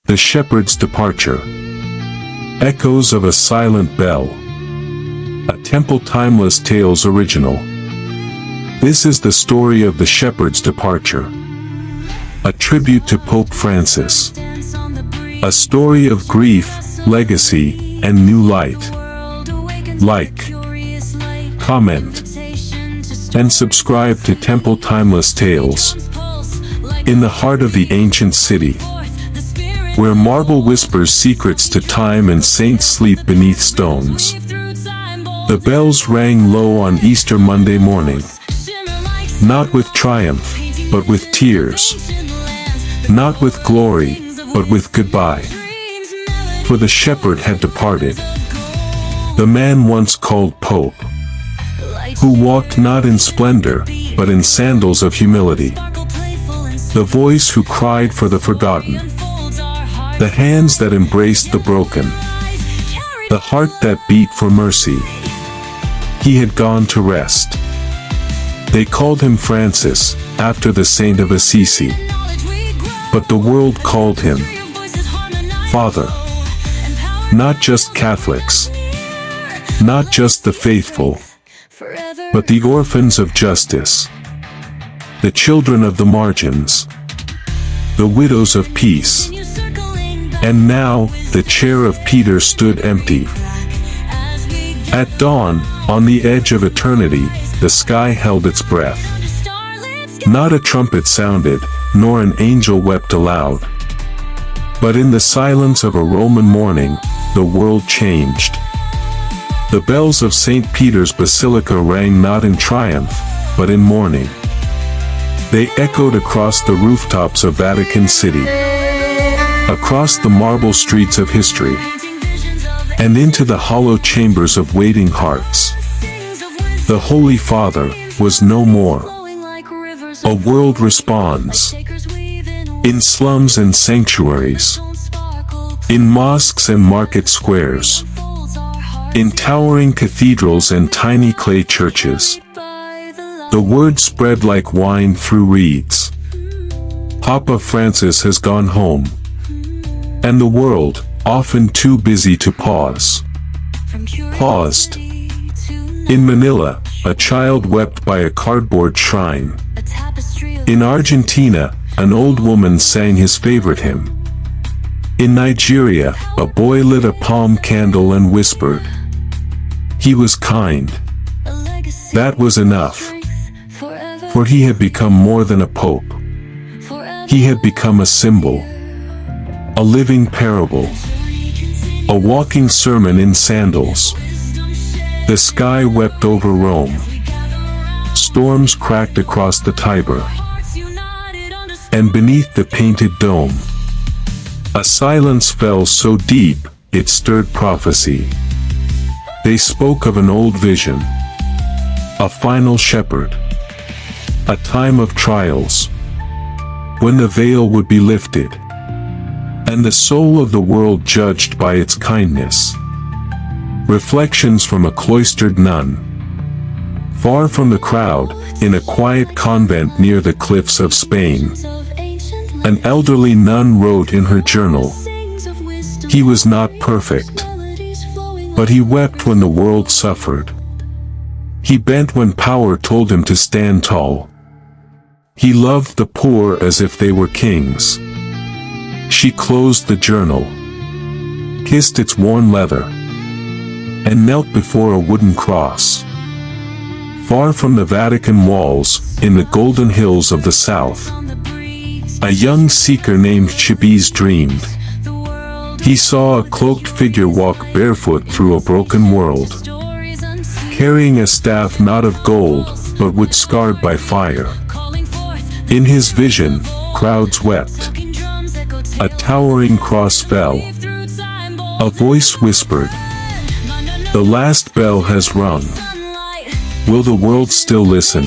The Shepherd's Departure. Echoes of a Silent Bell. A Temple Timeless Tales original. This is the story of the Shepherd's Departure. A tribute to Pope Francis. A story of grief, legacy, and new light. Like, comment, and subscribe to Temple Timeless Tales. In the heart of the ancient city, where marble whispers secrets to time and saints sleep beneath stones, the bells rang low on Easter Monday morning. Not with triumph, but with tears. Not with glory, but with goodbye. For the shepherd had departed. The man once called Pope, who walked not in splendor, but in sandals of humility. The voice who cried for the forgotten. The hands that embraced the broken. The heart that beat for mercy. He had gone to rest. They called him Francis, after the saint of Assisi. But the world called him Father. Not just Catholics. Not just the faithful. But the orphans of justice. The children of the margins. The widows of peace. And now, the chair of Peter stood empty. At dawn, on the edge of eternity, the sky held its breath. Not a trumpet sounded, nor an angel wept aloud. But in the silence of a Roman morning, the world changed. The bells of St. Peter's Basilica rang not in triumph, but in mourning. They echoed across the rooftops of Vatican City, across the marble streets of history, and into the hollow chambers of waiting hearts. The Holy Father was no more. A world responds. In slums and sanctuaries. In mosques and market squares. In towering cathedrals and tiny clay churches. The word spread like wine through reeds. Papa Francis has gone home. And the world, often too busy to pause, paused. In Manila, a child wept by a cardboard shrine. In Argentina, an old woman sang his favorite hymn. In Nigeria, a boy lit a palm candle and whispered, "He was kind." That was enough. For he had become more than a pope. He had become a symbol. A living parable. A walking sermon in sandals. The sky wept over Rome. Storms cracked across the Tiber. And beneath the painted dome, a silence fell so deep, it stirred prophecy. They spoke of an old vision. A final shepherd. A time of trials. When the veil would be lifted. And the soul of the world judged by its kindness. Reflections from a cloistered nun. Far from the crowd, in a quiet convent near the cliffs of Spain, an elderly nun wrote in her journal, "He was not perfect. But he wept when the world suffered. He bent when power told him to stand tall. He loved the poor as if they were kings." She closed the journal, kissed its worn leather, and knelt before a wooden cross. Far from the Vatican walls, in the golden hills of the south, a young seeker named Chibuezie dreamed. He saw a cloaked figure walk barefoot through a broken world, carrying a staff not of gold, but wood scarred by fire. In his vision, crowds wept. A towering cross fell. A voice whispered, "The last bell has rung. Will the world still listen?"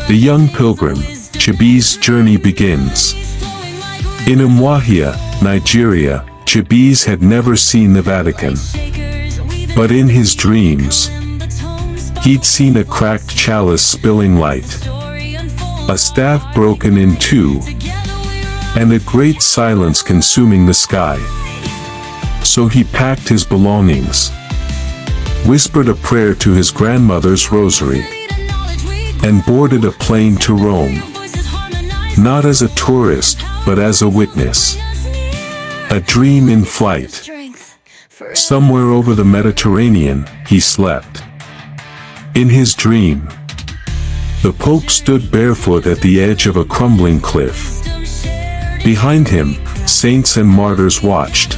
The young pilgrim, Chibuezie's journey begins. In Umuahia, Nigeria, Chibuezie had never seen the Vatican. But in his dreams, he'd seen a cracked chalice spilling light. A staff broken in two. and a great silence consuming the sky. So he packed his belongings, whispered a prayer to his grandmother's rosary, and boarded a plane to Rome. Not as a tourist, but as a witness. A dream in flight. Somewhere over the Mediterranean, he slept. In his dream, the Pope stood barefoot at the edge of a crumbling cliff. Behind him, saints and martyrs watched.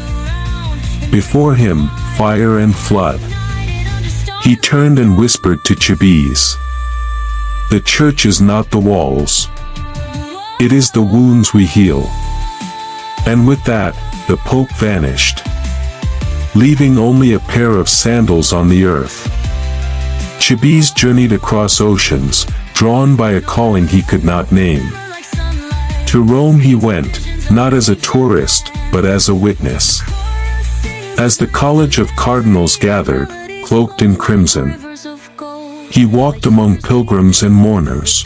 Before him, fire and flood. He turned and whispered to Chibuezie, "The church is not the walls. It is the wounds we heal." And with that, the Pope vanished, leaving only a pair of sandals on the earth. Chibuezie journeyed across oceans, drawn by a calling he could not name. To Rome he went, not as a tourist, but as a witness. As the College of Cardinals gathered, cloaked in crimson, he walked among pilgrims and mourners.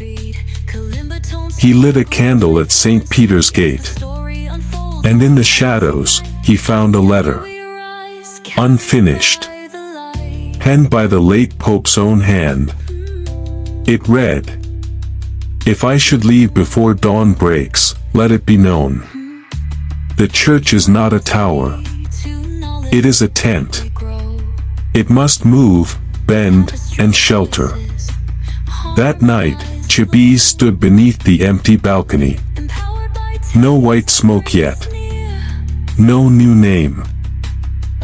He lit a candle at St. Peter's Gate, and in the shadows, he found a letter, unfinished, penned by the late Pope's own hand. It read, "If I should leave before dawn breaks, let it be known. The church is not a tower. It is a tent. It must move, bend, and shelter." That night, Chibuezie stood beneath the empty balcony. No white smoke yet. No new name.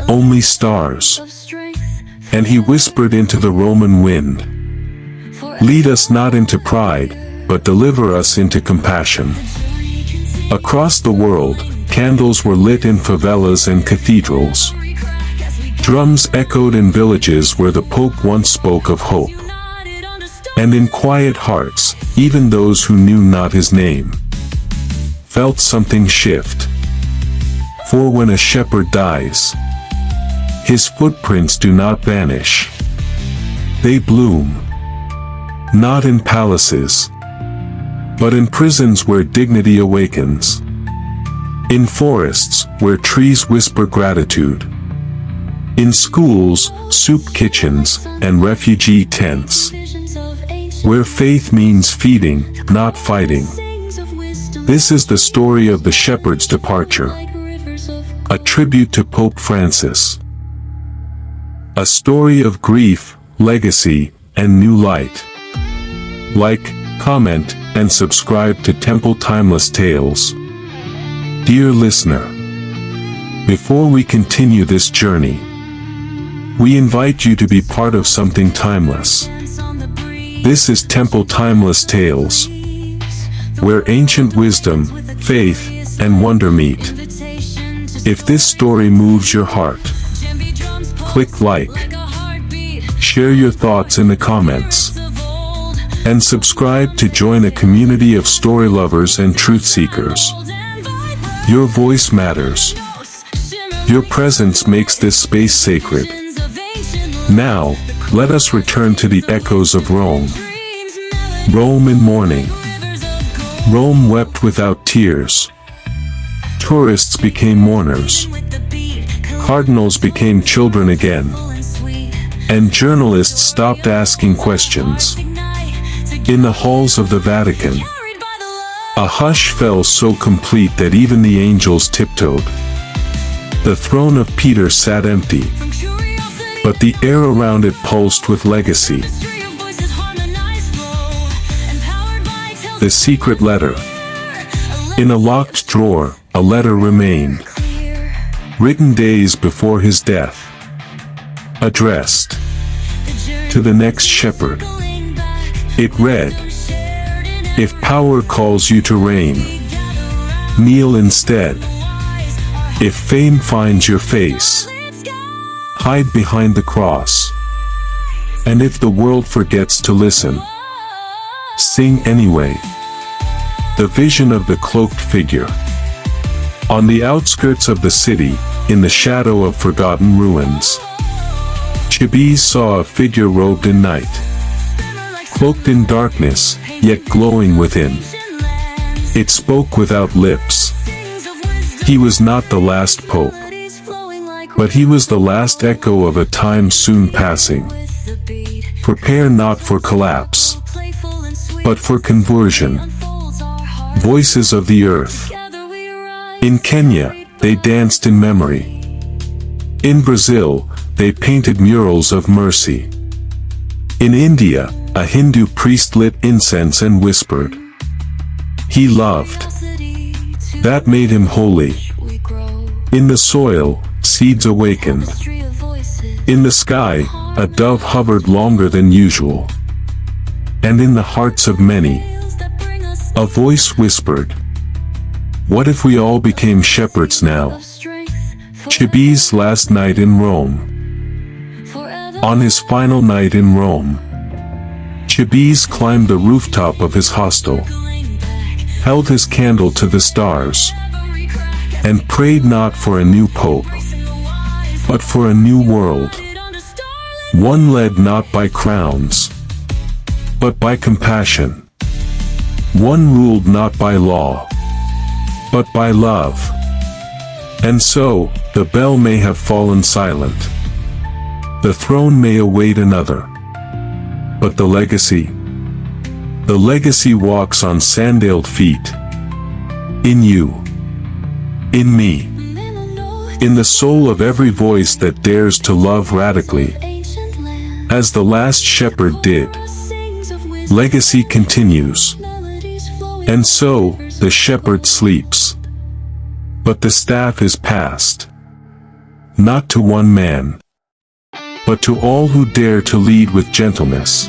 Only stars. And he whispered into the Roman wind, "Lead us not into pride, but deliver us into compassion." Across the world, candles were lit in favelas and cathedrals. Drums echoed in villages where the Pope once spoke of hope. And in quiet hearts, even those who knew not his name felt something shift. For when a shepherd dies, his footprints do not vanish. They bloom, not in palaces, but in prisons where dignity awakens. In forests, where trees whisper gratitude. In schools, soup kitchens, and refugee tents, where faith means feeding, not fighting. This is the story of the shepherd's departure, a tribute to Pope Francis. A story of grief, legacy, and new light. Like, comment, and subscribe to Temple Timeless Tales. Dear listener, before we continue this journey, we invite you to be part of something timeless. This is Temple Timeless Tales, where ancient wisdom, faith, and wonder meet. If this story moves your heart, click like, share your thoughts in the comments, and subscribe to join a community of story lovers and truth seekers. Your voice matters. Your presence makes this space sacred. Now, let us return to the echoes of Rome. Rome in mourning. Rome wept without tears. Tourists became mourners. Cardinals became children again. And journalists stopped asking questions. In the halls of the Vatican, a hush fell so complete that even the angels tiptoed. The throne of Peter sat empty, but the air around it pulsed with legacy. The secret letter. In a locked drawer, a letter remained, written days before his death, addressed to the next shepherd. It read, "If power calls you to reign, kneel instead. If fame finds your face, hide behind the cross. And if the world forgets to listen, sing anyway." The vision of the cloaked figure. On the outskirts of the city, in the shadow of forgotten ruins, Chibuezie saw a figure robed in night, cloaked in darkness, yet glowing within. It spoke without lips, He was not the last pope, but he was the last echo of a time soon passing. Prepare not for collapse, but for conversion. Voices of the earth. In Kenya, they danced in memory. In Brazil, they painted murals of mercy. In India, a Hindu priest lit incense and whispered. He loved. That made him holy. In the soil, seeds awakened. In the sky, a dove hovered longer than usual. And in the hearts of many, a voice whispered, what if we all became shepherds now? Chibuezie's last night in Rome. On his final night in Rome, Chibuezie climbed the rooftop of his hostel, held his candle to the stars, and prayed not for a new pope, but for a new world. One led not by crowns, but by compassion. One ruled not by law, but by love. And so, the bell may have fallen silent. The throne may await another. But the legacy walks on sandaled feet. In you. In me. In the soul of every voice that dares to love radically. As the last shepherd did. Legacy continues. And so, the shepherd sleeps. But the staff is passed. Not to one man, but to all who dare to lead with gentleness.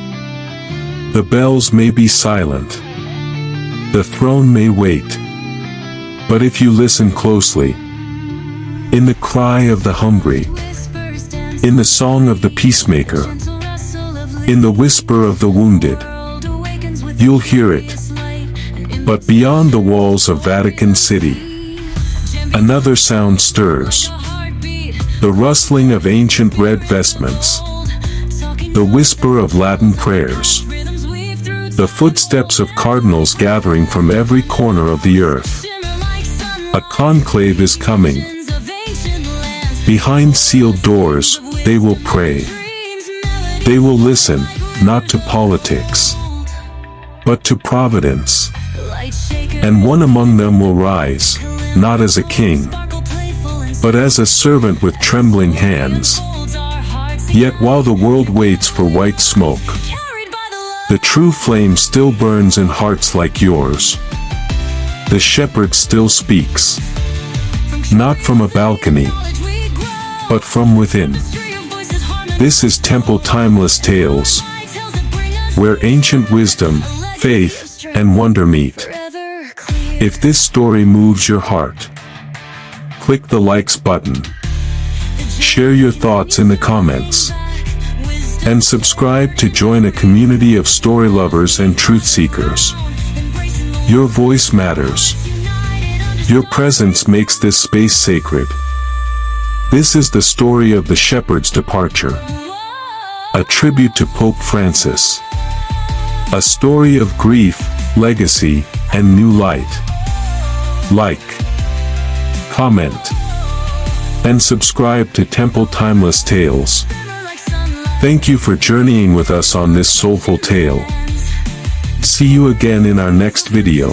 The bells may be silent. The throne may wait. But if you listen closely, in the cry of the hungry, in the song of the peacemaker, in the whisper of the wounded, you'll hear it. But beyond the walls of Vatican City, another sound stirs. The rustling of ancient red vestments. The whisper of Latin prayers. The footsteps of cardinals gathering from every corner of the earth. A conclave is coming. Behind sealed doors, they will pray. They will listen, not to politics, but to providence. And one among them will rise, not as a king, but as a servant with trembling hands. Yet while the world waits for white smoke, the true flame still burns in hearts like yours. The shepherd still speaks, not from a balcony, but from within. This is Temple Timeless Tales, where ancient wisdom, faith, and wonder meet. If this story moves your heart, click the likes button, share your thoughts in the comments, and subscribe to join a community of story lovers and truth seekers. Your voice matters. Your presence makes this space sacred. This is the story of the shepherd's departure, a tribute to Pope Francis, a story of grief, legacy, and new light. Like, comment, and subscribe to Temple Timeless Tales. Thank you for journeying with us on this soulful tale. See you again in our next video.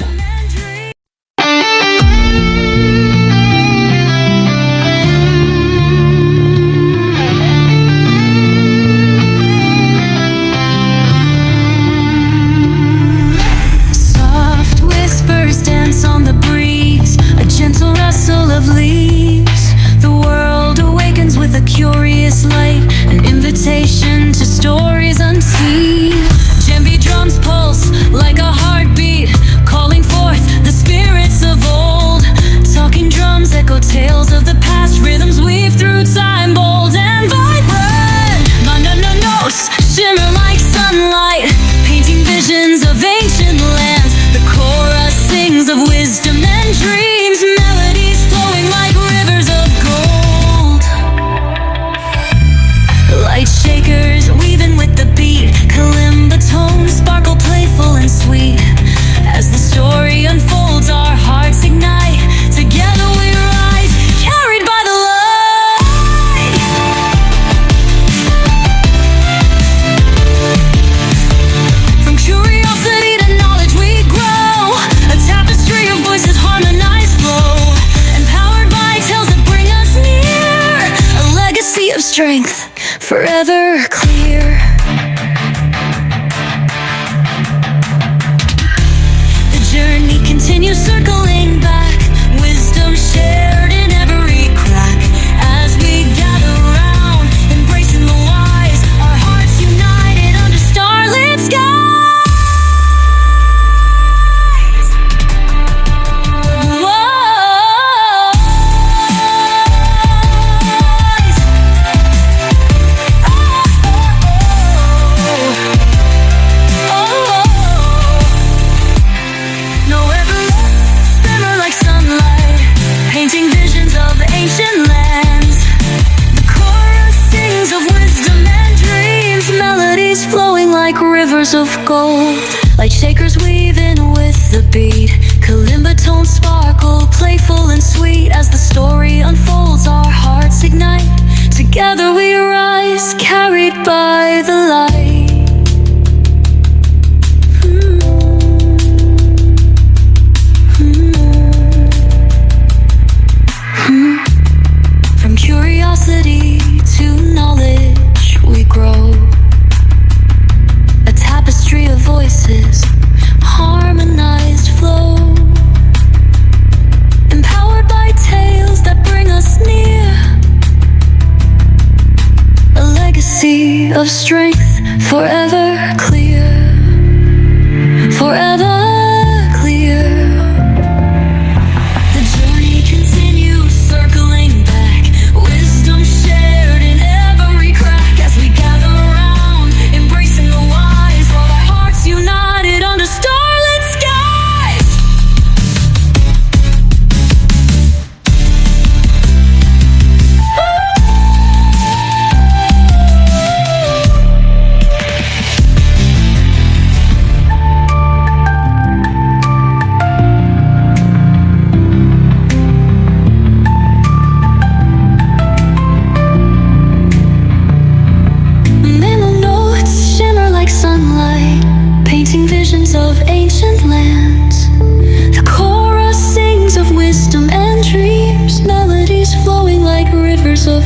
To stories unseen, djembe drums pulse like a heartbeat, calling forth the spirits of old. Talking drums echo tales of the past, rhythms weave through time, bold and vibrant. Manda notes shimmer like sunlight, painting visions of ancient lands. The chorus sings of wisdom and dreams, melodies flowing like rivers of gold. Light shakers weaving with the beat, kalimba tones sparkle playful and sweet. As the story unfolds, our hearts ignite. Together we rise. strength, forever clear. The journey continues circling back, wisdom shared in every crack. As we gather round, embracing the wise, our hearts united under starlit skies. Rivers of gold, like shakers weaving with the beat. Kalimba tones sparkle, playful and sweet. As the story unfolds, our hearts ignite. Together we rise, carried by the light. From curiosity to knowledge we grow. A tapestry of voices, harmonized flow, empowered by tales that bring us near. A legacy of strength, forever clear, forever clear. The journey continues circling back, wisdom shared in every crack. As we gather around, embracing the wise, while our hearts united under starlit skies. Minnow notes shimmer like sunlight, painting visions of ancient lands. The chorus sings of wisdom and dreams, melodies flowing like rivers of